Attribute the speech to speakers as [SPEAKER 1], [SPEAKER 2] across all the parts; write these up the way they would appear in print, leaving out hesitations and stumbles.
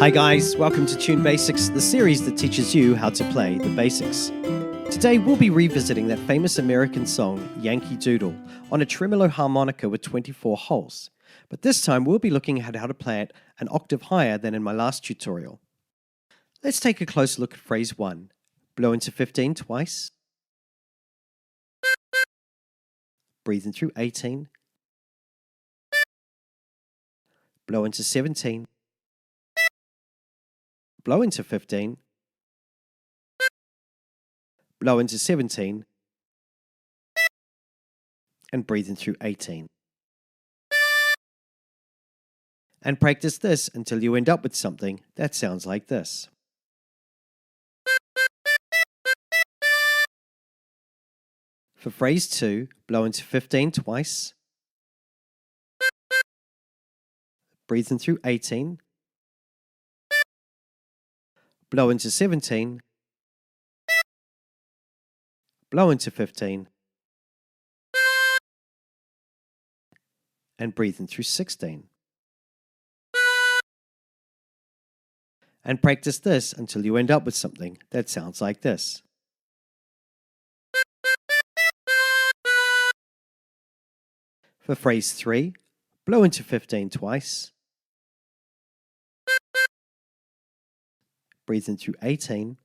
[SPEAKER 1] Hi guys, welcome to Tune Basics, the series that teaches you how to play the basics. Today we'll be revisiting that famous American song, Yankee Doodle, on a tremolo harmonica with 24 holes. But this time we'll be looking at how to play it an octave higher than in my last tutorial. Let's take a closer look at phrase 1. Blow into 15 twice. Breathe in through 18. Blow into 17. Blow into 15. Blow into 17. And breathe in through 18. And practice this until you end up with something that sounds like this. For phrase 2, blow into 15 twice. Breathe in through 18. Blow into 17. Blow into 15. And breathe in through 16. And practice this until you end up with something that sounds like this. For phrase 3, blow into 15 twice. Breathe in through 18.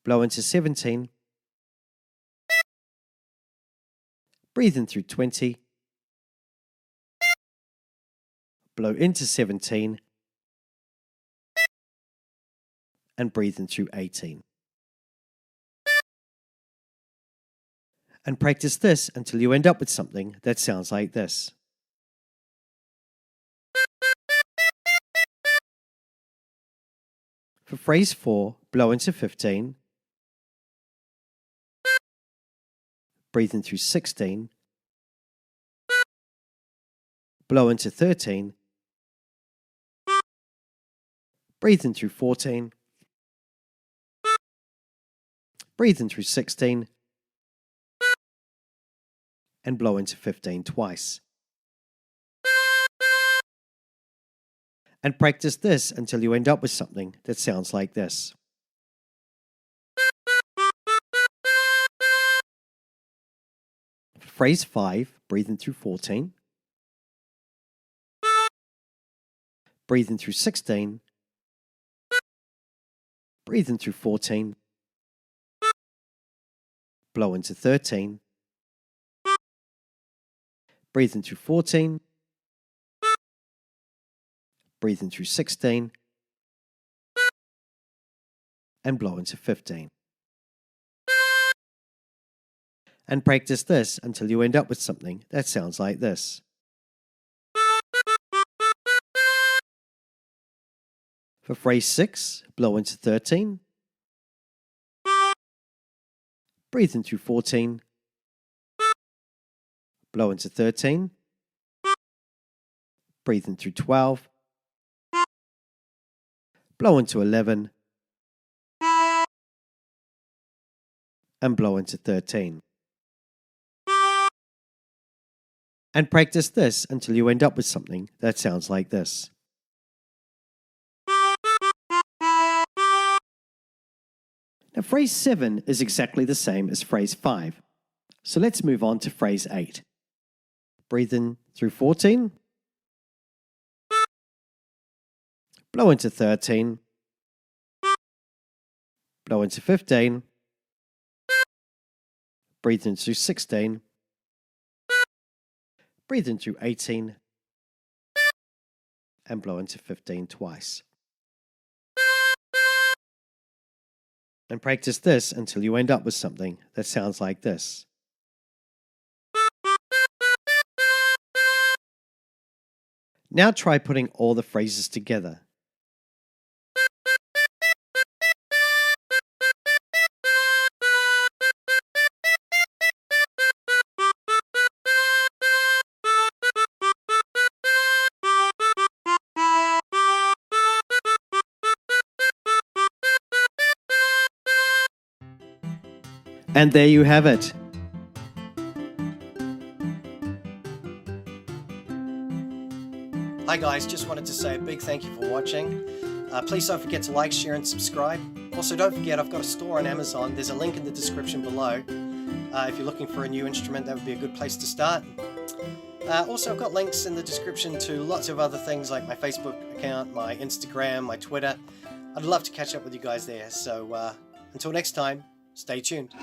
[SPEAKER 1] Blow into 17. Breathe in through 20. Blow into 17. And breathe in through 18. And practice this until you end up with something that sounds like this. For phrase 4, blow into 15. Breathe in through 16. Blow into 13. Breathe in through 14. Breathe in through 16. And blow into 15 twice. And practice this until you end up with something that sounds like this. For phrase 5, breathe in through 14. Breathe in through 16. Breathe in through 14. Blow into 13. Breathe in through 14. Breathe in through 16. And blow into 15. And practice this until you end up with something that sounds like this. For phrase 6, blow into 13. Breathe in through 14. Blow into 13. Breathe in through 12. Blow into 11. And blow into 13. And practice this until you end up with something that sounds like this. Now, phrase 7 is exactly the same as phrase 5. So let's move on to phrase 8. Breathe in through 14. Blow into 13. Blow into 15. Breathe in through 16. Breathe in through 18. And blow into 15 twice. And practice this until you end up with something that sounds like this. Now try putting all the phrases together. And there you have it. Hi guys, just wanted to say a big thank you for watching. Please don't forget to like, share and subscribe. Also don't forget I've got a store on Amazon. There's a link in the description below. If you're looking for a new instrument, that would be a good place to start. Also I've got links in the description to lots of other things like my Facebook account, my Instagram, my Twitter. I'd love to catch up with you guys there. So until next time, stay tuned.